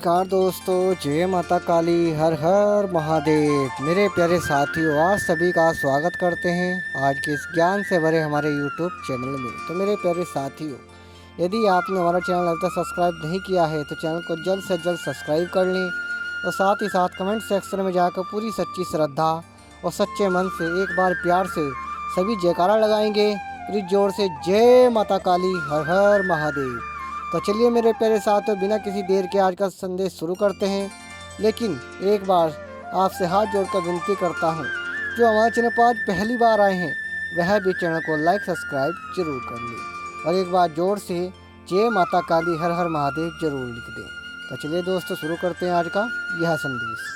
नमस्कार दोस्तों, जय माता काली, हर हर महादेव। मेरे प्यारे साथियों, आज सभी का स्वागत करते हैं आज के इस ज्ञान से भरे हमारे यूट्यूब चैनल में। तो मेरे प्यारे साथियों, यदि आपने हमारा चैनल अभी तक सब्सक्राइब नहीं किया है तो चैनल को जल्द से जल्द सब्सक्राइब कर लें और साथ ही साथ कमेंट सेक्शन में जाकर पूरी सच्ची श्रद्धा और सच्चे मन से एक बार प्यार से सभी जयकारा लगाएंगे पूरी जोर से, जय माता काली, हर हर महादेव। तो चलिए मेरे प्यारे साथियों, बिना किसी देर के आज का संदेश शुरू करते हैं। लेकिन एक बार आपसे हाथ जोड़कर विनती करता हूँ, जो हमारे चैनल पर आज पहली बार आए हैं वह भी चैनल को लाइक सब्सक्राइब जरूर कर लें और एक बार जोर से जय माता काली, हर हर महादेव जरूर लिख दें। तो चलिए दोस्तों, शुरू करते हैं आज का यह संदेश।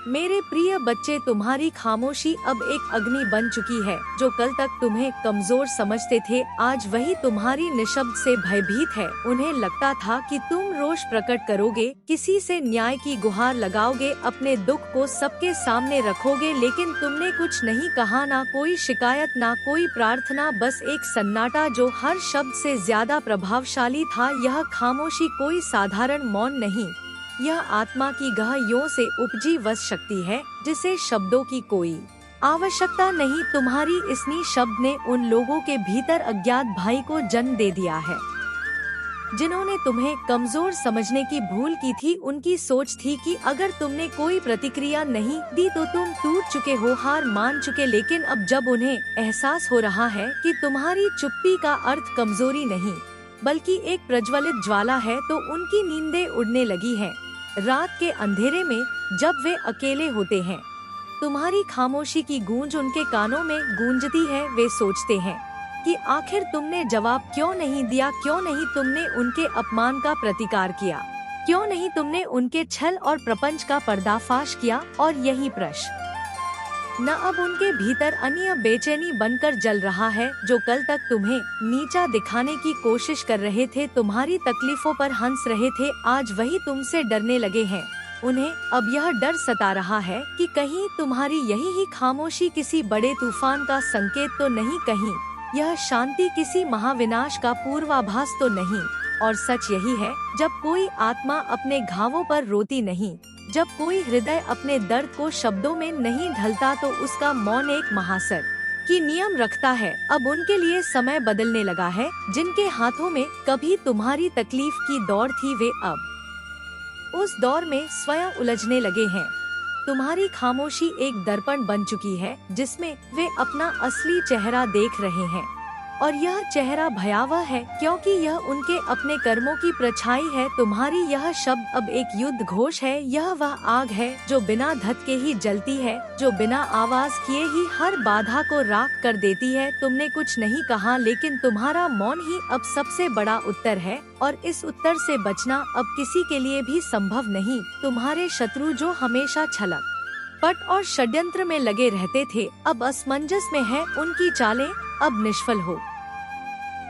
मेरे प्रिय बच्चे, तुम्हारी खामोशी अब एक अग्नि बन चुकी है। जो कल तक तुम्हें कमजोर समझते थे, आज वही तुम्हारी निशब्द से भयभीत है। उन्हें लगता था कि तुम रोष प्रकट करोगे, किसी से न्याय की गुहार लगाओगे, अपने दुख को सबके सामने रखोगे, लेकिन तुमने कुछ नहीं कहा, ना कोई शिकायत, ना कोई प्रार्थना, बस एक सन्नाटा जो हर शब्द से ज्यादा प्रभावशाली था। यह खामोशी कोई साधारण मौन नहीं, यह आत्मा की गहराइयों से उपजी वस शक्ति है, जिसे शब्दों की कोई आवश्यकता नहीं। तुम्हारी इस शब्द ने उन लोगों के भीतर अज्ञात भाई को जन्म दे दिया है जिन्होंने तुम्हें कमजोर समझने की भूल की थी। उनकी सोच थी कि अगर तुमने कोई प्रतिक्रिया नहीं दी तो तुम टूट चुके हो, हार मान चुके। लेकिन अब जब उन्हें एहसास हो रहा है कि तुम्हारी चुप्पी का अर्थ कमजोरी नहीं बल्कि एक प्रज्वलित ज्वाला है, तो उनकी नींदें उड़ने लगी हैं। रात के अंधेरे में जब वे अकेले होते हैं, तुम्हारी खामोशी की गूंज उनके कानों में गूंजती है। वे सोचते हैं कि आखिर तुमने जवाब क्यों नहीं दिया, क्यों नहीं तुमने उनके अपमान का प्रतिकार किया, क्यों नहीं तुमने उनके छल और प्रपंच का पर्दाफाश किया। और यही प्रश्न न अब उनके भीतर अन्य बेचैनी बनकर जल रहा है। जो कल तक तुम्हें नीचा दिखाने की कोशिश कर रहे थे, तुम्हारी तकलीफों पर हंस रहे थे, आज वही तुमसे डरने लगे हैं। उन्हें अब यह डर सता रहा है कि कहीं तुम्हारी यही ही खामोशी किसी बड़े तूफान का संकेत तो नहीं, कहीं यह शांति किसी महाविनाश का पूर्वाभास तो नहीं। और सच यही है, जब कोई आत्मा अपने घावों पर रोती नहीं, जब कोई हृदय अपने दर्द को शब्दों में नहीं ढलता, तो उसका मौन एक महासर की नियम रखता है। अब उनके लिए समय बदलने लगा है। जिनके हाथों में कभी तुम्हारी तकलीफ की दौड़ थी, वे अब उस दौर में स्वयं उलझने लगे हैं। तुम्हारी खामोशी एक दर्पण बन चुकी है, जिसमें वे अपना असली चेहरा देख रहे हैं। और यह चेहरा भयावह है, क्योंकि यह उनके अपने कर्मों की परछाई है। तुम्हारी यह शब्द अब एक युद्ध घोष है। यह वह आग है जो बिना धधके ही जलती है, जो बिना आवाज किए ही हर बाधा को राख कर देती है। तुमने कुछ नहीं कहा, लेकिन तुम्हारा मौन ही अब सबसे बड़ा उत्तर है, और इस उत्तर से बचना अब किसी के लिए भी संभव नहीं। तुम्हारे शत्रु जो हमेशा छलक पट और षड्यंत्र में लगे रहते थे, अब असमंजस में है। उनकी चालें अब निष्फल हो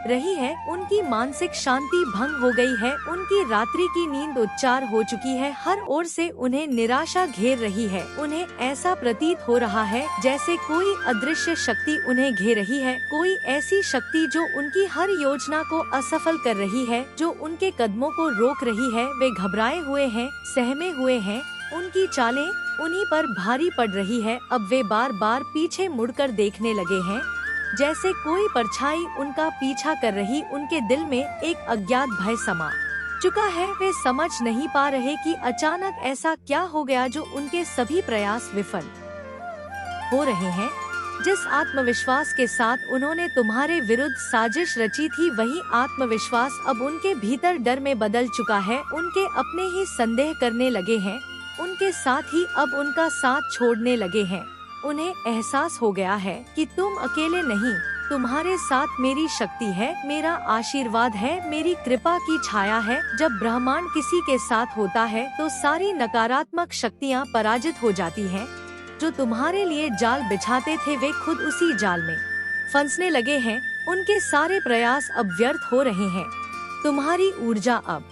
रही है, उनकी मानसिक शांति भंग हो गई है, उनकी रात्रि की नींद उच्चार हो चुकी है। हर ओर से उन्हें निराशा घेर रही है। उन्हें ऐसा प्रतीत हो रहा है जैसे कोई अदृश्य शक्ति उन्हें घेर रही है, कोई ऐसी शक्ति जो उनकी हर योजना को असफल कर रही है, जो उनके कदमों को रोक रही है। वे घबराए हुए हैं, सहमे हुए हैं, उनकी चालें उन्हीं पर भारी पड़ रही है। अब वे बार बार पीछे मुड़कर देखने लगे हैं, जैसे कोई परछाई उनका पीछा कर रही। उनके दिल में एक अज्ञात भय समा चुका है। वे समझ नहीं पा रहे कि अचानक ऐसा क्या हो गया जो उनके सभी प्रयास विफल हो रहे हैं। जिस आत्मविश्वास के साथ उन्होंने तुम्हारे विरुद्ध साजिश रची थी, वही आत्मविश्वास अब उनके भीतर डर में बदल चुका है। उनके अपने ही संदेह करने लगे हैं, उनके साथ ही अब उनका साथ छोड़ने लगे हैं। उन्हें एहसास हो गया है कि तुम अकेले नहीं, तुम्हारे साथ मेरी शक्ति है, मेरा आशीर्वाद है, मेरी कृपा की छाया है। जब ब्रह्मांड किसी के साथ होता है तो सारी नकारात्मक शक्तियाँ पराजित हो जाती हैं। जो तुम्हारे लिए जाल बिछाते थे, वे खुद उसी जाल में फंसने लगे हैं। उनके सारे प्रयास अब व्यर्थ हो रहे हैं। तुम्हारी ऊर्जा अब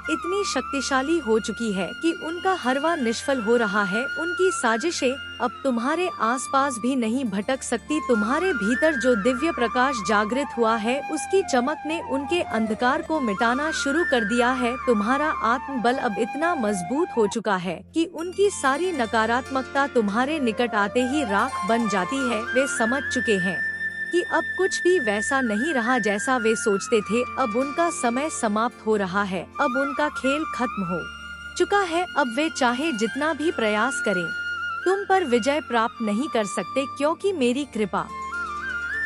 इतनी शक्तिशाली हो चुकी है कि उनका हरवा निष्फल हो रहा है। उनकी साजिशें अब तुम्हारे आसपास भी नहीं भटक सकती। तुम्हारे भीतर जो दिव्य प्रकाश जागृत हुआ है, उसकी चमक ने उनके अंधकार को मिटाना शुरू कर दिया है। तुम्हारा आत्मबल अब इतना मजबूत हो चुका है कि उनकी सारी नकारात्मकता तुम्हारे निकट आते ही राख बन जाती है। वे समझ चुके हैं कि अब कुछ भी वैसा नहीं रहा जैसा वे सोचते थे। अब उनका समय समाप्त हो रहा है। अब उनका खेल खत्म हो चुका है। अब वे चाहे जितना भी प्रयास करें, तुम पर विजय प्राप्त नहीं कर सकते, क्योंकि मेरी कृपा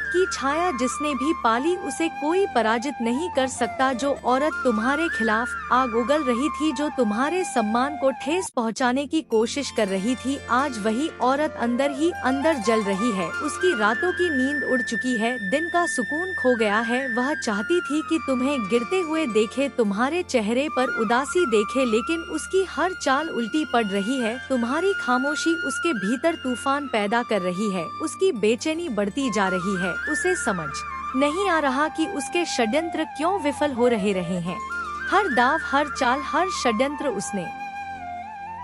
की छाया जिसने भी पाली उसे कोई पराजित नहीं कर सकता। जो औरत तुम्हारे खिलाफ आग उगल रही थी, जो तुम्हारे सम्मान को ठेस पहुंचाने की कोशिश कर रही थी, आज वही औरत अंदर ही अंदर जल रही है। उसकी रातों की नींद उड़ चुकी है, दिन का सुकून खो गया है। वह चाहती थी कि तुम्हें गिरते हुए देखे, तुम्हारे चेहरे पर उदासी देखे, लेकिन उसकी हर चाल उल्टी पड़ रही है। तुम्हारी खामोशी उसके भीतर तूफान पैदा कर रही है। उसकी बेचैनी बढ़ती जा रही है। उसे समझ नहीं आ रहा कि उसके षड्यंत्र क्यों विफल हो रहे हैं। हर दाव, हर चाल, हर षड्यंत्र उसने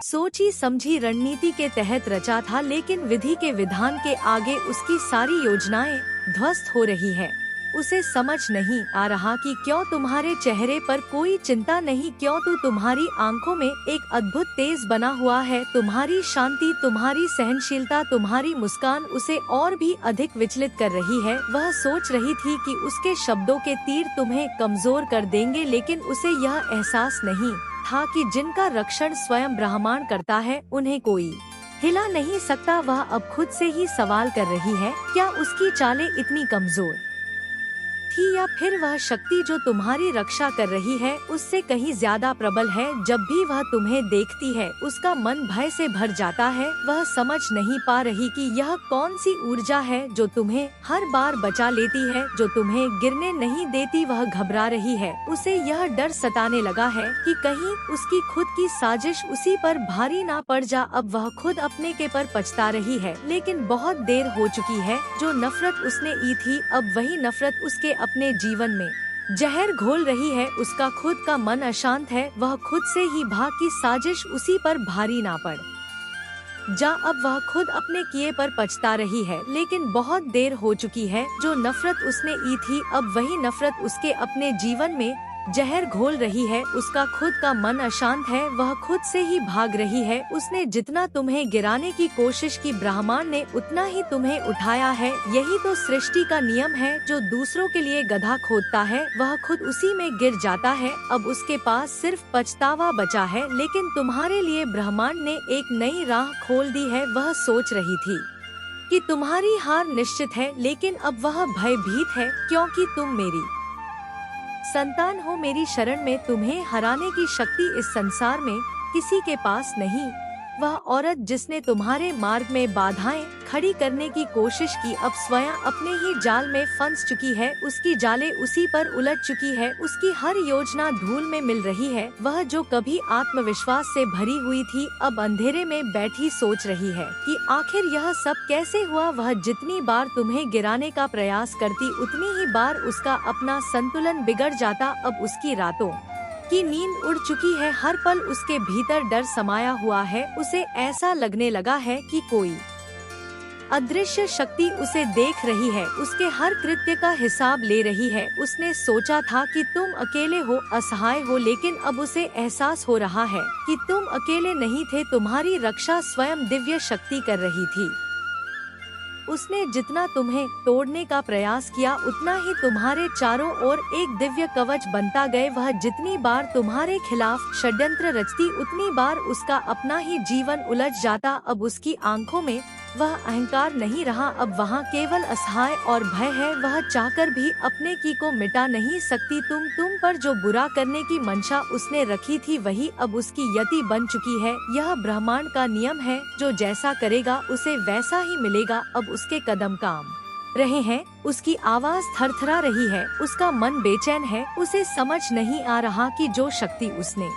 सोची समझी रणनीति के तहत रचा था, लेकिन विधि के विधान के आगे उसकी सारी योजनाएं ध्वस्त हो रही है। उसे समझ नहीं आ रहा कि क्यों तुम्हारे चेहरे पर कोई चिंता नहीं, क्यों तुम्हारी आंखों में एक अद्भुत तेज बना हुआ है। तुम्हारी शांति, तुम्हारी सहनशीलता, तुम्हारी मुस्कान उसे और भी अधिक विचलित कर रही है। वह सोच रही थी कि उसके शब्दों के तीर तुम्हें कमजोर कर देंगे, लेकिन उसे यह एहसास नहीं था कि जिनका रक्षण स्वयं ब्रह्मांड करता है, उन्हें कोई हिला नहीं सकता। वह अब खुद से ही सवाल कर रही है, क्या उसकी चालें इतनी कमजोर थी, या फिर वह शक्ति जो तुम्हारी रक्षा कर रही है उससे कहीं ज्यादा प्रबल है। जब भी वह तुम्हें देखती है, उसका मन भय से भर जाता है। वह समझ नहीं पा रही कि यह कौन सी ऊर्जा है जो तुम्हें हर बार बचा लेती है, जो तुम्हें गिरने नहीं देती। वह घबरा रही है। उसे यह डर सताने लगा है कि कहीं उसकी खुद की साजिश उसी पर भारी ना पड़ जा। अब वह खुद अपने के पर पछता रही है, लेकिन बहुत देर हो चुकी है। जो नफरत उसने की थी, अब वही नफरत उसके अपने जीवन में जहर घोल रही है। उसका खुद का मन अशांत है। वह खुद से ही भाग की साजिश उसी पर भारी ना पड़ जा। अब वह खुद अपने किए पर पछता रही है, लेकिन बहुत देर हो चुकी है। जो नफरत उसने की थी, अब वही नफरत उसके अपने जीवन में जहर घोल रही है। उसका खुद का मन अशांत है। वह खुद से ही भाग रही है। उसने जितना तुम्हें गिराने की कोशिश की, ब्रह्मांड ने उतना ही तुम्हें उठाया है। यही तो सृष्टि का नियम है। जो दूसरों के लिए गड्ढा खोदता है, वह खुद उसी में गिर जाता है। अब उसके पास सिर्फ पछतावा बचा है, लेकिन तुम्हारे लिए ब्रह्मांड ने एक नई राह खोल दी है। वह सोच रही थी कि तुम्हारी हार निश्चित है, लेकिन अब वह भयभीत है, क्योंकि तुम मेरी संतान हो। मेरी शरण में तुम्हें हराने की शक्ति इस संसार में किसी के पास नहीं। वह औरत जिसने तुम्हारे मार्ग में बाधाएं खड़ी करने की कोशिश की, अब स्वयं अपने ही जाल में फंस चुकी है। उसकी जालें उसी पर उलझ चुकी है। उसकी हर योजना धूल में मिल रही है। वह जो कभी आत्मविश्वास से भरी हुई थी, अब अंधेरे में बैठी सोच रही है कि आखिर यह सब कैसे हुआ। वह जितनी बार तुम्हें गिराने का प्रयास करती, उतनी ही बार उसका अपना संतुलन बिगड़ जाता। अब उसकी रातों की नींद उड़ चुकी है। हर पल उसके भीतर डर समाया हुआ है। उसे ऐसा लगने लगा है कि कोई अदृश्य शक्ति उसे देख रही है, उसके हर कृत्य का हिसाब ले रही है। उसने सोचा था कि तुम अकेले हो, असहाय हो, लेकिन अब उसे एहसास हो रहा है कि तुम अकेले नहीं थे। तुम्हारी रक्षा स्वयं दिव्य शक्ति कर रही थी। उसने जितना तुम्हें तोड़ने का प्रयास किया, उतना ही तुम्हारे चारों ओर एक दिव्य कवच बनता गए। वह जितनी बार तुम्हारे खिलाफ षड्यंत्र रचती, उतनी बार उसका अपना ही जीवन उलझ जाता। अब उसकी आंखों में वह अहंकार नहीं रहा, अब वहाँ केवल असहाय और भय है। वह चाहकर भी अपने की को मिटा नहीं सकती। तुम पर जो बुरा करने की मंशा उसने रखी थी, वही अब उसकी यति बन चुकी है। यह ब्रह्मांड का नियम है, जो जैसा करेगा उसे वैसा ही मिलेगा। अब उसके कदम काम रहे हैं, उसकी आवाज थरथरा रही है, उसका मन बेचैन है। उसे समझ नहीं आ रहा कि जो शक्ति उसने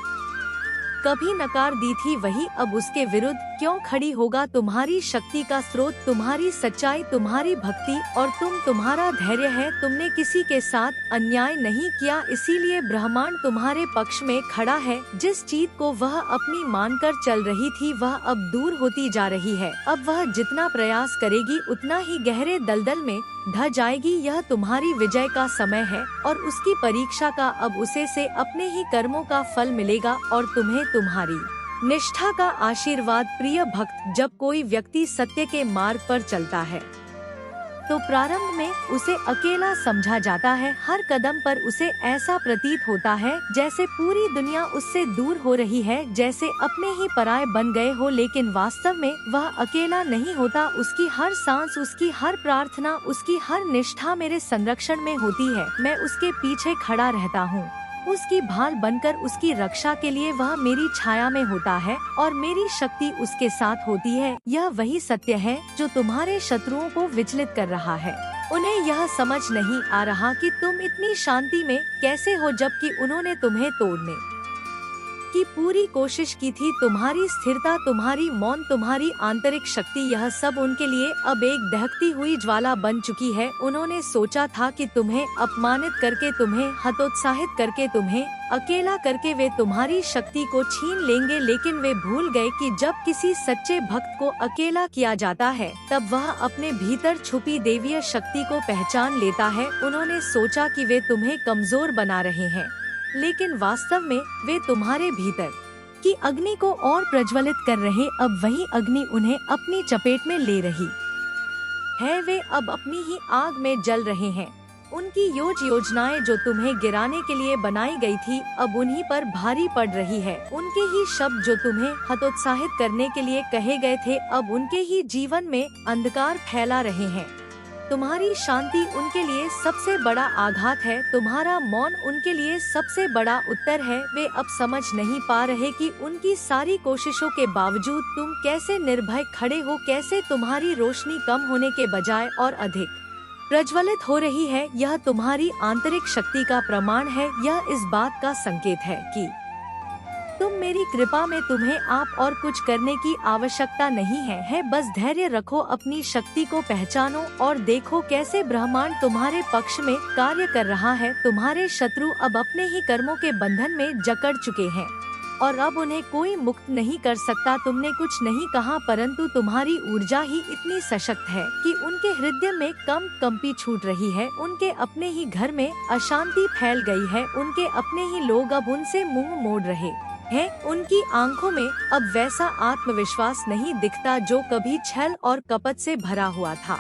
कभी नकार दी थी, वही अब उसके विरुद्ध क्यों खड़ी होगा। तुम्हारी शक्ति का स्रोत तुम्हारी सच्चाई, तुम्हारी भक्ति और तुम्हारा धैर्य है। तुमने किसी के साथ अन्याय नहीं किया, इसीलिए ब्रह्मांड तुम्हारे पक्ष में खड़ा है। जिस चीज को वह अपनी मानकर चल रही थी वह अब दूर होती जा रही है। अब वह जितना प्रयास करेगी उतना ही गहरे दलदल में ढह जाएगी। यह तुम्हारी विजय का समय है और उसकी परीक्षा का अब उसे से अपने ही कर्मों का फल मिलेगा और तुम्हें तुम्हारी निष्ठा का आशीर्वाद। प्रिय भक्त, जब कोई व्यक्ति सत्य के मार्ग पर चलता है तो प्रारंभ में उसे अकेला समझा जाता है। हर कदम पर उसे ऐसा प्रतीत होता है जैसे पूरी दुनिया उससे दूर हो रही है, जैसे अपने ही पराये बन गए हो। लेकिन वास्तव में वह अकेला नहीं होता। उसकी हर सांस, उसकी हर प्रार्थना, उसकी हर निष्ठा मेरे संरक्षण में होती है। मैं उसके पीछे खड़ा रहता हूँ, उसकी भाल बनकर उसकी रक्षा के लिए वह मेरी छाया में होता है और मेरी शक्ति उसके साथ होती है। यह वही सत्य है जो तुम्हारे शत्रुओं को विचलित कर रहा है। उन्हें यह समझ नहीं आ रहा कि तुम इतनी शांति में कैसे हो, जबकि उन्होंने तुम्हें तोड़ने की पूरी कोशिश की थी। तुम्हारी स्थिरता, तुम्हारी मौन, तुम्हारी आंतरिक शक्ति, यह सब उनके लिए अब एक दहकती हुई ज्वाला बन चुकी है। उन्होंने सोचा था कि तुम्हें अपमानित करके, तुम्हें हतोत्साहित करके, तुम्हें अकेला करके वे तुम्हारी शक्ति को छीन लेंगे, लेकिन वे भूल गए कि जब किसी सच्चे भक्त को अकेला किया जाता है तब वह अपने भीतर छुपी देवीय शक्ति को पहचान लेता है। उन्होंने सोचा कि वे तुम्हें कमजोर बना रहे हैं, लेकिन वास्तव में वे तुम्हारे भीतर की अग्नि को और प्रज्वलित कर रहे। अब वही अग्नि उन्हें अपनी चपेट में ले रही है। वे अब अपनी ही आग में जल रहे हैं। उनकी योजनाएं जो तुम्हें गिराने के लिए बनाई गई थी अब उन्हीं पर भारी पड़ रही है। उनके ही शब्द जो तुम्हें हतोत्साहित करने के लिए कहे गए थे अब उनके ही जीवन में अंधकार फैला रहे हैं। तुम्हारी शांति उनके लिए सबसे बड़ा आघात है, तुम्हारा मौन उनके लिए सबसे बड़ा उत्तर है। वे अब समझ नहीं पा रहे कि उनकी सारी कोशिशों के बावजूद तुम कैसे निर्भय खड़े हो, कैसे तुम्हारी रोशनी कम होने के बजाय और अधिक प्रज्वलित हो रही है। यह तुम्हारी आंतरिक शक्ति का प्रमाण है। यह इस बात का संकेत है कि तुम मेरी कृपा में, तुम्हें आप और कुछ करने की आवश्यकता नहीं है। बस धैर्य रखो, अपनी शक्ति को पहचानो और देखो कैसे ब्रह्मांड तुम्हारे पक्ष में कार्य कर रहा है। तुम्हारे शत्रु अब अपने ही कर्मों के बंधन में जकड़ चुके हैं और अब उन्हें कोई मुक्त नहीं कर सकता। तुमने कुछ नहीं कहा, परंतु तुम्हारी ऊर्जा ही इतनी सशक्त है कि उनके हृदय में कंपी छूट रही है। उनके अपने ही घर में अशांति फैल गई है। उनके अपने ही लोग अब उनसे मुंह मोड़ रहे हैं। उनकी आंखों में अब वैसा आत्मविश्वास नहीं दिखता जो कभी छल और कपट से भरा हुआ था।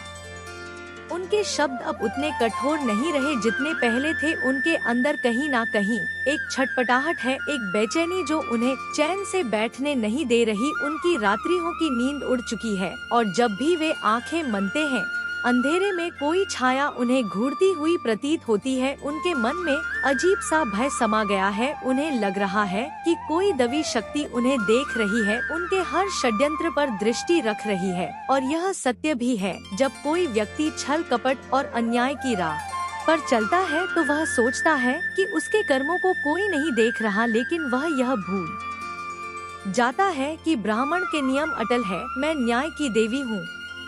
उनके शब्द अब उतने कठोर नहीं रहे जितने पहले थे। उनके अंदर कहीं ना कहीं एक छटपटाहट है, एक बेचैनी जो उन्हें चैन से बैठने नहीं दे रही। उनकी रात्रियों की नींद उड़ चुकी है और जब भी वे आंखें मनते हैं अंधेरे में कोई छाया उन्हें घूरती हुई प्रतीत होती है। उनके मन में अजीब सा भय समा गया है। उन्हें लग रहा है कि कोई दवी शक्ति उन्हें देख रही है, उनके हर षड्यंत्र पर दृष्टि रख रही है। और यह सत्य भी है, जब कोई व्यक्ति छल कपट और अन्याय की राह पर चलता है तो वह सोचता है कि उसके कर्मों को कोई नहीं देख रहा, लेकिन वह यह भूल जाता है कि ब्राह्मण के नियम अटल है। मैं न्याय की देवी हूँ,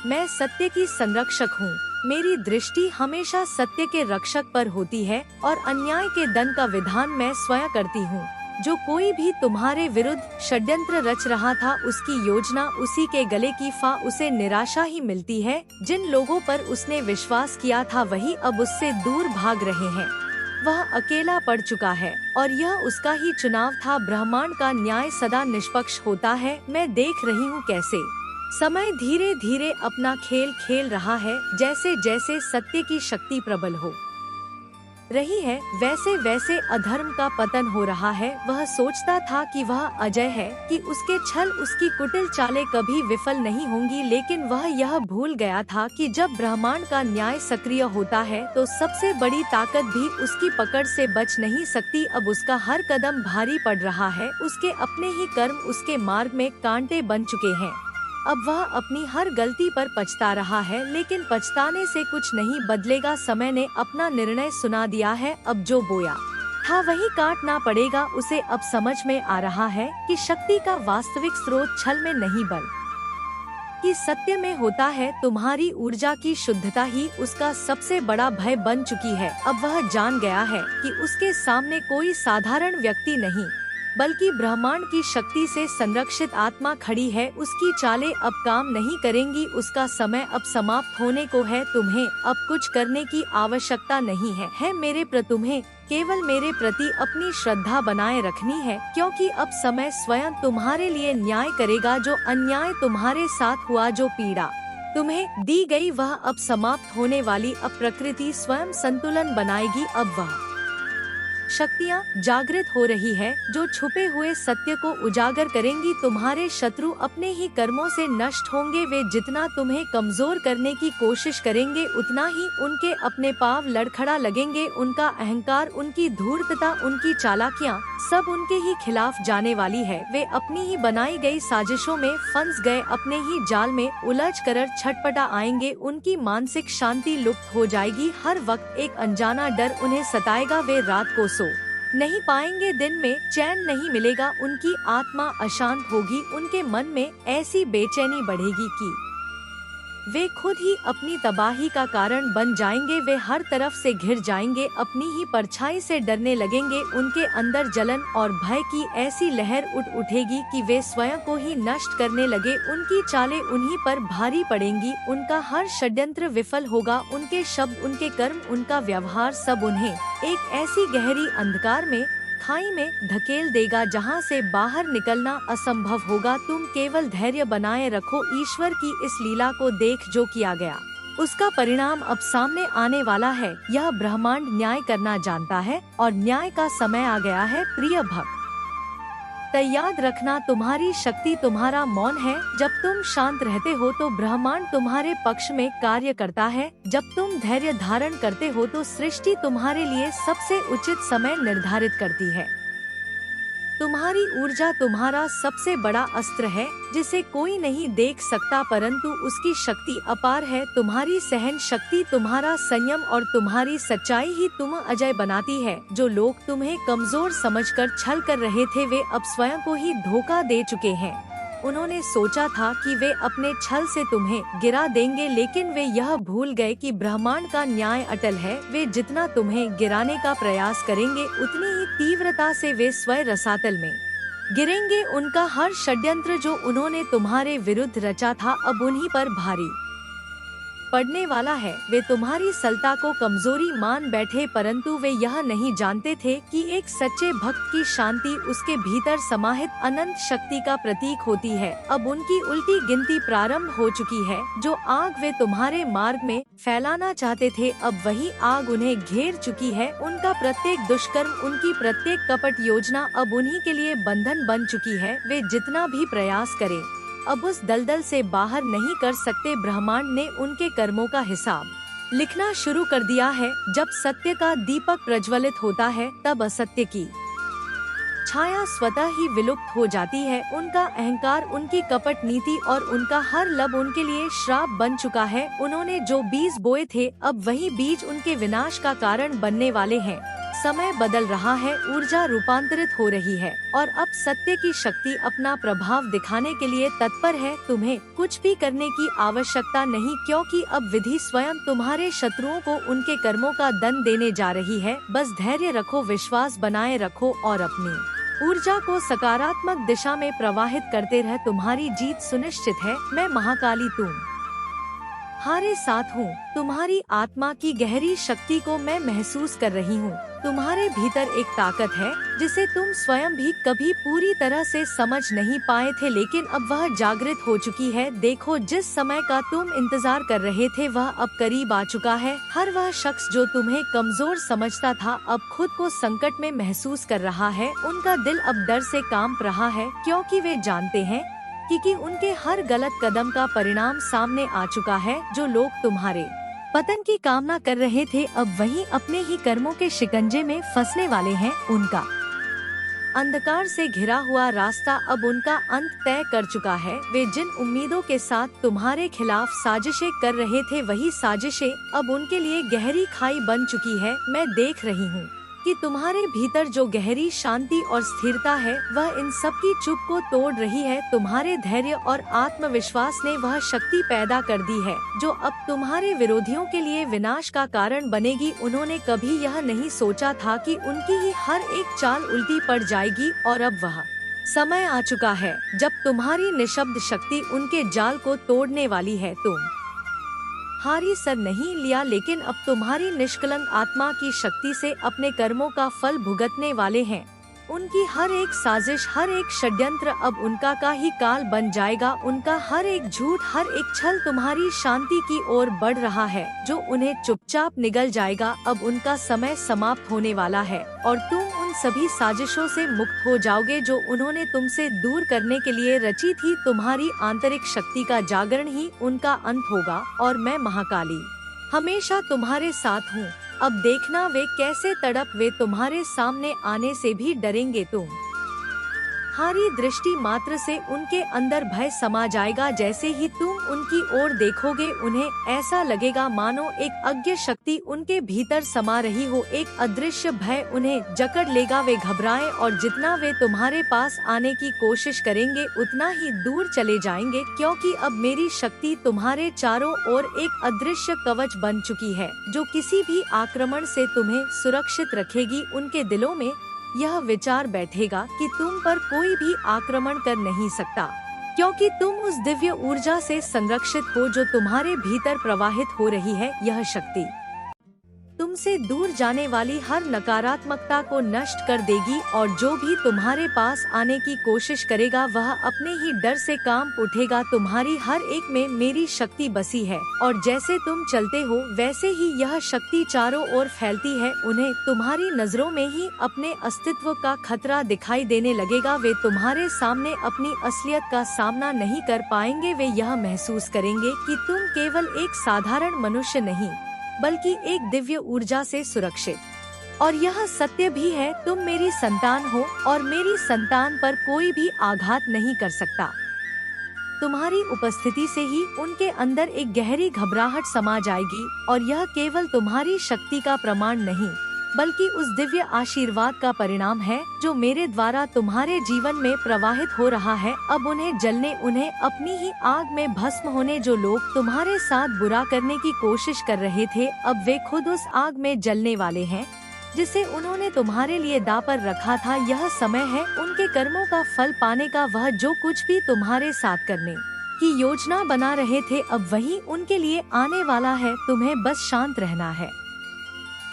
मैं सत्य की संरक्षक हूँ। मेरी दृष्टि हमेशा सत्य के रक्षक पर होती है और अन्याय के दंड का विधान मैं स्वयं करती हूँ। जो कोई भी तुम्हारे विरुद्ध षड्यंत्र रच रहा था उसकी योजना उसी के गले की फांस, उसे निराशा ही मिलती है। जिन लोगों पर उसने विश्वास किया था वही अब उससे दूर भाग रहे हैं। वह अकेला पड़ चुका है और यह उसका ही चुनाव था। ब्रह्मांड का न्याय सदा निष्पक्ष होता है। मैं देख रही हूँ कैसे समय धीरे धीरे अपना खेल खेल रहा है। जैसे जैसे सत्य की शक्ति प्रबल हो रही है वैसे वैसे अधर्म का पतन हो रहा है। वह सोचता था कि वह अजय है, कि उसके छल, उसकी कुटिल चालें कभी विफल नहीं होंगी, लेकिन वह यह भूल गया था कि जब ब्रह्मांड का न्याय सक्रिय होता है तो सबसे बड़ी ताकत भी उसकी पकड़ से बच नहीं सकती। अब उसका हर कदम भारी पड़ रहा है। उसके अपने ही कर्म उसके मार्ग में कांटे बन चुके हैं। अब वह अपनी हर गलती पर पछता रहा है, लेकिन पछताने से कुछ नहीं बदलेगा। समय ने अपना निर्णय सुना दिया है। अब जो बोया था वही काटना पड़ेगा। उसे अब समझ में आ रहा है कि शक्ति का वास्तविक स्रोत छल में नहीं, कि सत्य में होता है। तुम्हारी ऊर्जा की शुद्धता ही उसका सबसे बड़ा भय बन चुकी है। अब वह जान गया है कि उसके सामने कोई साधारण व्यक्ति नहीं बल्कि ब्रह्मांड की शक्ति से संरक्षित आत्मा खड़ी है। उसकी चालें अब काम नहीं करेंगी, उसका समय अब समाप्त होने को है। तुम्हें अब कुछ करने की आवश्यकता नहीं है मेरे तुम्हें केवल मेरे प्रति अपनी श्रद्धा बनाए रखनी है, क्योंकि अब समय स्वयं तुम्हारे लिए न्याय करेगा। जो अन्याय तुम्हारे साथ हुआ, जो पीड़ा तुम्हें दी गई, वह अब समाप्त होने वाली। अब प्रकृति स्वयं संतुलन बनाएगी। अब वह शक्तियाँ जागृत हो रही है जो छुपे हुए सत्य को उजागर करेंगी। तुम्हारे शत्रु अपने ही कर्मों से नष्ट होंगे। वे जितना तुम्हें कमजोर करने की कोशिश करेंगे, उतना ही उनके अपने पांव लड़खड़ा लगेंगे। उनका अहंकार, उनकी धूर्तता, उनकी चालाकियाँ सब उनके ही खिलाफ जाने वाली है। वे अपनी ही बनाई गई साजिशों में फंस गए, अपने ही जाल में उलझ कर छटपटा आएंगे। उनकी मानसिक शांति लुप्त हो जाएगी। हर वक्त एक अनजाना डर उन्हें सताएगा। वे रात को सो नहीं पाएंगे, दिन में चैन नहीं मिलेगा। उनकी आत्मा अशांत होगी। उनके मन में ऐसी बेचैनी बढ़ेगी कि वे खुद ही अपनी तबाही का कारण बन जाएंगे। वे हर तरफ से घिर जाएंगे, अपनी ही परछाई से डरने लगेंगे। उनके अंदर जलन और भय की ऐसी लहर उठेगी कि वे स्वयं को ही नष्ट करने लगे। उनकी चालें उन्हीं पर भारी पड़ेंगी। उनका हर षड्यंत्र विफल होगा। उनके शब्द, उनके कर्म, उनका व्यवहार सब उन्हें एक ऐसी गहरी अंधकार में, खाई में धकेल देगा जहां से बाहर निकलना असंभव होगा। तुम केवल धैर्य बनाए रखो। ईश्वर की इस लीला को देख। जो किया गया उसका परिणाम अब सामने आने वाला है। यह ब्रह्मांड न्याय करना जानता है और न्याय का समय आ गया है। प्रिय भक्त, याद रखना, तुम्हारी शक्ति तुम्हारा मौन है। जब तुम शांत रहते हो तो ब्रह्मांड तुम्हारे पक्ष में कार्य करता है। जब तुम धैर्य धारण करते हो तो सृष्टि तुम्हारे लिए सबसे उचित समय निर्धारित करती है। तुम्हारी ऊर्जा तुम्हारा सबसे बड़ा अस्त्र है, जिसे कोई नहीं देख सकता, परंतु उसकी शक्ति अपार है। तुम्हारी सहन शक्ति, तुम्हारा संयम और तुम्हारी सच्चाई ही तुम्हें अजय बनाती है। जो लोग तुम्हें कमजोर समझकर छल कर रहे थे, वे अब स्वयं को ही धोखा दे चुके हैं। उन्होंने सोचा था कि वे अपने छल से तुम्हें गिरा देंगे, लेकिन वे यह भूल गए कि ब्रह्मांड का न्याय अटल है। वे जितना तुम्हें गिराने का प्रयास करेंगे, उतनी ही तीव्रता से वे स्वयं रसातल में गिरेंगे। उनका हर षड्यंत्र जो उन्होंने तुम्हारे विरुद्ध रचा था, अब उन्हीं पर भारी पड़ने वाला है। वे तुम्हारी सलता को कमजोरी मान बैठे, परंतु वे यह नहीं जानते थे कि एक सच्चे भक्त की शांति उसके भीतर समाहित अनंत शक्ति का प्रतीक होती है। अब उनकी उल्टी गिनती प्रारंभ हो चुकी है। जो आग वे तुम्हारे मार्ग में फैलाना चाहते थे, अब वही आग उन्हें घेर चुकी है। उनका प्रत्येक दुष्कर्म, उनकी प्रत्येक कपट योजना अब उन्हीं के लिए बंधन बन चुकी है। वे जितना भी प्रयास करें, अब उस दलदल से बाहर नहीं कर सकते। ब्रह्मांड ने उनके कर्मों का हिसाब लिखना शुरू कर दिया है। जब सत्य का दीपक प्रज्वलित होता है, तब असत्य की छाया स्वतः ही विलुप्त हो जाती है। उनका अहंकार, उनकी कपट नीति और उनका हर लब उनके लिए श्राप बन चुका है। उन्होंने जो बीज बोए थे, अब वही बीज उनके विनाश का कारण बनने वाले हैं। समय बदल रहा है, ऊर्जा रूपांतरित हो रही है और अब सत्य की शक्ति अपना प्रभाव दिखाने के लिए तत्पर है। तुम्हें कुछ भी करने की आवश्यकता नहीं, क्योंकि अब विधि स्वयं तुम्हारे शत्रुओं को उनके कर्मों का दंड देने जा रही है। बस धैर्य रखो, विश्वास बनाए रखो और अपनी ऊर्जा को सकारात्मक दिशा में प्रवाहित करते रह। तुम्हारी जीत सुनिश्चित है। मैं महाकाली तुम्हारे साथ हूँ। तुम्हारी आत्मा की गहरी शक्ति को मैं महसूस कर रही हूँ। तुम्हारे भीतर एक ताकत है जिसे तुम स्वयं भी कभी पूरी तरह से समझ नहीं पाए थे, लेकिन अब वह जागृत हो चुकी है। देखो, जिस समय का तुम इंतजार कर रहे थे, वह अब करीब आ चुका है। हर वह शख्स जो तुम्हें कमजोर समझता था, अब खुद को संकट में महसूस कर रहा है। उनका दिल अब डर से कांप रहा है, क्योंकि वे जानते हैं कि उनके हर गलत कदम का परिणाम सामने आ चुका है। जो लोग तुम्हारे पतन की कामना कर रहे थे, अब वही अपने ही कर्मों के शिकंजे में फंसने वाले हैं। उनका अंधकार से घिरा हुआ रास्ता अब उनका अंत तय कर चुका है। वे जिन उम्मीदों के साथ तुम्हारे खिलाफ साजिशें कर रहे थे, वही साजिशें अब उनके लिए गहरी खाई बन चुकी है। मैं देख रही हूँ कि तुम्हारे भीतर जो गहरी शांति और स्थिरता है वह इन सब की चुप को तोड़ रही है। तुम्हारे धैर्य और आत्मविश्वास ने वह शक्ति पैदा कर दी है जो अब तुम्हारे विरोधियों के लिए विनाश का कारण बनेगी। उन्होंने कभी यह नहीं सोचा था कि उनकी ही हर एक चाल उल्टी पड़ जाएगी और अब वह समय आ चुका है जब तुम्हारी निशब्द शक्ति उनके जाल को तोड़ने वाली है। तुम हारी सर नहीं लिया, लेकिन अब तुम्हारी निष्कलंक आत्मा की शक्ति से अपने कर्मों का फल भुगतने वाले हैं। उनकी हर एक साजिश, हर एक षड्यंत्र अब उनका का ही काल बन जाएगा। उनका हर एक झूठ, हर एक छल तुम्हारी शांति की ओर बढ़ रहा है जो उन्हें चुपचाप निगल जाएगा। अब उनका समय समाप्त होने वाला है और तुम उन सभी साजिशों से मुक्त हो जाओगे जो उन्होंने तुमसे दूर करने के लिए रची थी। तुम्हारी आंतरिक शक्ति का जागरण ही उनका अंत होगा और मैं महाकाली हमेशा तुम्हारे साथ हूँ। अब देखना वे कैसे तड़प, वे तुम्हारे सामने आने से भी डरेंगे। तुम्हारी दृष्टि मात्र से उनके अंदर भय समा जाएगा। जैसे ही तुम उनकी ओर देखोगे उन्हें ऐसा लगेगा मानो एक अज्ञ शक्ति उनके भीतर समा रही हो। एक अदृश्य भय उन्हें जकड़ लेगा। वे घबराएं और जितना वे तुम्हारे पास आने की कोशिश करेंगे उतना ही दूर चले जाएंगे, क्योंकि अब मेरी शक्ति तुम्हारे चारों ओर एक अदृश्य कवच बन चुकी है जो किसी भी आक्रमण से तुम्हें सुरक्षित रखेगी। उनके दिलों में यह विचार बैठेगा कि तुम पर कोई भी आक्रमण कर नहीं सकता, क्योंकि तुम उस दिव्य ऊर्जा से संरक्षित हो जो तुम्हारे भीतर प्रवाहित हो रही है। यह शक्ति तुमसे दूर जाने वाली हर नकारात्मकता को नष्ट कर देगी और जो भी तुम्हारे पास आने की कोशिश करेगा वह अपने ही डर से कांप उठेगा। तुम्हारी हर एक में मेरी शक्ति बसी है और जैसे तुम चलते हो वैसे ही यह शक्ति चारों ओर फैलती है। उन्हें तुम्हारी नजरों में ही अपने अस्तित्व का खतरा दिखाई देने लगेगा। वे तुम्हारे सामने अपनी असलियत का सामना नहीं कर पाएंगे। वे यह महसूस करेंगे कि तुम केवल एक साधारण मनुष्य नहीं बल्कि एक दिव्य ऊर्जा से सुरक्षित। और यह सत्य भी है, तुम मेरी संतान हो और मेरी संतान पर कोई भी आघात नहीं कर सकता। तुम्हारी उपस्थिति से ही उनके अंदर एक गहरी घबराहट समा जाएगी और यह केवल तुम्हारी शक्ति का प्रमाण नहीं बल्कि उस दिव्य आशीर्वाद का परिणाम है जो मेरे द्वारा तुम्हारे जीवन में प्रवाहित हो रहा है। अब उन्हें जलने, उन्हें अपनी ही आग में भस्म होने। जो लोग तुम्हारे साथ बुरा करने की कोशिश कर रहे थे अब वे खुद उस आग में जलने वाले हैं जिसे उन्होंने तुम्हारे लिए दांव पर रखा था। यह समय है उनके कर्मों का फल पाने का। वह जो कुछ भी तुम्हारे साथ करने की योजना बना रहे थे अब वही उनके लिए आने वाला है। तुम्हें बस शांत रहना है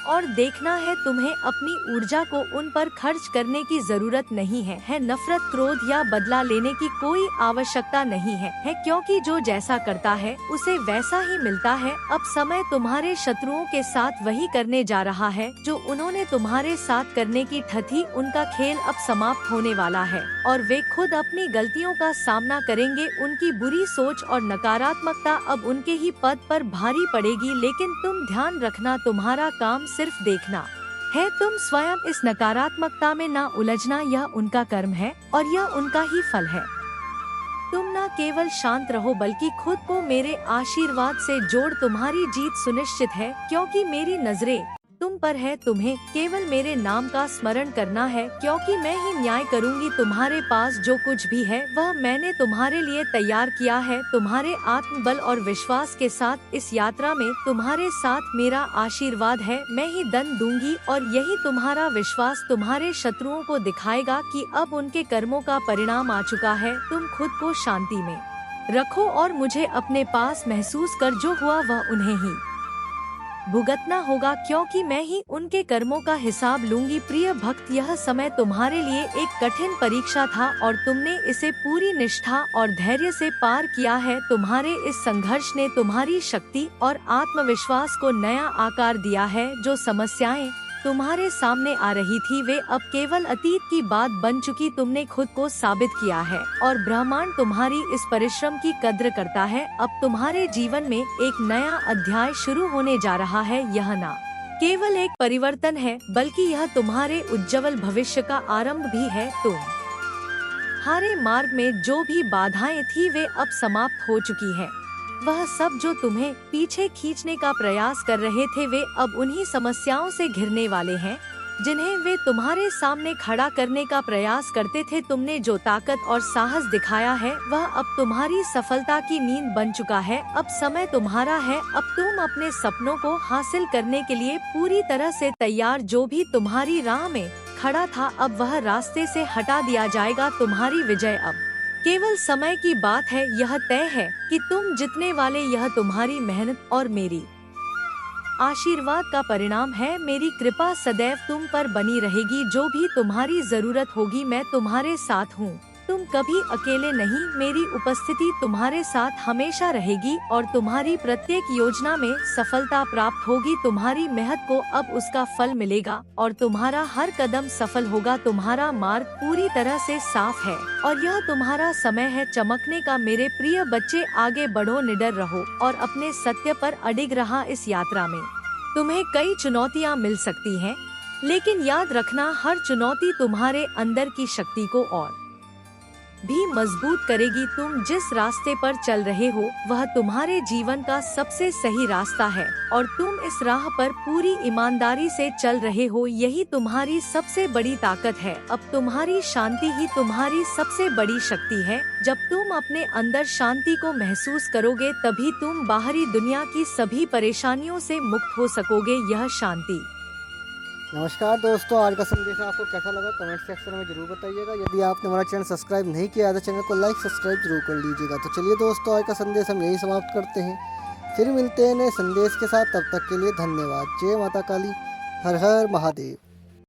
और देखना है। तुम्हें अपनी ऊर्जा को उन पर खर्च करने की जरूरत नहीं है। नफरत, क्रोध या बदला लेने की कोई आवश्यकता नहीं है, क्योंकि जो जैसा करता है उसे वैसा ही मिलता है। अब समय तुम्हारे शत्रुओं के साथ वही करने जा रहा है जो उन्होंने तुम्हारे साथ करने की ठथी। उनका खेल अब समाप्त होने वाला है और वे खुद अपनी गलतियों का सामना करेंगे। उनकी बुरी सोच और नकारात्मकता अब उनके ही पद पर भारी पड़ेगी। लेकिन तुम ध्यान रखना, तुम्हारा काम सिर्फ देखना है। तुम स्वयं इस नकारात्मकता में ना उलझना। यह उनका कर्म है और यह उनका ही फल है। तुम न केवल शांत रहो बल्कि खुद को मेरे आशीर्वाद से जोड़। तुम्हारी जीत सुनिश्चित है क्योंकि मेरी नजरें तुम पर है। तुम्हें केवल मेरे नाम का स्मरण करना है क्योंकि मैं ही न्याय करूंगी। तुम्हारे पास जो कुछ भी है वह मैंने तुम्हारे लिए तैयार किया है। तुम्हारे आत्मबल और विश्वास के साथ इस यात्रा में तुम्हारे साथ मेरा आशीर्वाद है। मैं ही दंड दूंगी और यही तुम्हारा विश्वास तुम्हारे शत्रुओं को दिखाएगा कि अब उनके कर्मों का परिणाम आ चुका है। तुम खुद को शांति में रखो और मुझे अपने पास महसूस कर। जो हुआ वह उन्हें ही भुगतना होगा क्योंकि मैं ही उनके कर्मों का हिसाब लूंगी। प्रिय भक्त, यह समय तुम्हारे लिए एक कठिन परीक्षा था और तुमने इसे पूरी निष्ठा और धैर्य से पार किया है। तुम्हारे इस संघर्ष ने तुम्हारी शक्ति और आत्मविश्वास को नया आकार दिया है। जो समस्याएं तुम्हारे सामने आ रही थी वे अब केवल अतीत की बात बन चुकी। तुमने खुद को साबित किया है और ब्रह्मांड तुम्हारी इस परिश्रम की कद्र करता है। अब तुम्हारे जीवन में एक नया अध्याय शुरू होने जा रहा है। यह ना केवल एक परिवर्तन है बल्कि यह तुम्हारे उज्जवल भविष्य का आरंभ भी है। तुम्हारे मार्ग में जो भी बाधाएं थी वे अब समाप्त हो चुकी है। वह सब जो तुम्हें पीछे खींचने का प्रयास कर रहे थे वे अब उन्हीं समस्याओं से घिरने वाले हैं जिन्हें वे तुम्हारे सामने खड़ा करने का प्रयास करते थे। तुमने जो ताकत और साहस दिखाया है वह अब तुम्हारी सफलता की नींद बन चुका है। अब समय तुम्हारा है। अब तुम अपने सपनों को हासिल करने के लिए पूरी तरह से तैयार। जो भी तुम्हारी राह में खड़ा था अब वह रास्ते से हटा दिया जाएगा। तुम्हारी विजय अब केवल समय की बात है। यह तय है कि तुम जीतने वाले। यह तुम्हारी मेहनत और मेरी आशीर्वाद का परिणाम है। मेरी कृपा सदैव तुम पर बनी रहेगी। जो भी तुम्हारी जरूरत होगी मैं तुम्हारे साथ हूँ। तुम कभी अकेले नहीं। मेरी उपस्थिति तुम्हारे साथ हमेशा रहेगी और तुम्हारी प्रत्येक योजना में सफलता प्राप्त होगी। तुम्हारी मेहनत को अब उसका फल मिलेगा और तुम्हारा हर कदम सफल होगा। तुम्हारा मार्ग पूरी तरह से साफ है और यह तुम्हारा समय है चमकने का। मेरे प्रिय बच्चे, आगे बढ़ो, निडर रहो और अपने सत्य पर अडिग रहा। इस यात्रा में तुम्हें कई चुनौतियाँ मिल सकती हैं, लेकिन याद रखना हर चुनौती तुम्हारे अंदर की शक्ति को और भी मजबूत करेगी। तुम जिस रास्ते पर चल रहे हो वह तुम्हारे जीवन का सबसे सही रास्ता है और तुम इस राह पर पूरी ईमानदारी से चल रहे हो। यही तुम्हारी सबसे बड़ी ताकत है। अब तुम्हारी शांति ही तुम्हारी सबसे बड़ी शक्ति है। जब तुम अपने अंदर शांति को महसूस करोगे तभी तुम बाहरी दुनिया की सभी परेशानियों से मुक्त हो सकोगे। यह शांति। नमस्कार दोस्तों, आज का संदेश आपको कैसा लगा कमेंट सेक्शन में जरूर बताइएगा। यदि आपने हमारा चैनल सब्सक्राइब नहीं किया है तो चैनल को लाइक सब्सक्राइब जरूर कर लीजिएगा। तो चलिए दोस्तों, आज का संदेश हम यही समाप्त करते हैं। फिर मिलते हैं नए संदेश के साथ। तब तक के लिए धन्यवाद। जय माता काली, हर हर महादेव।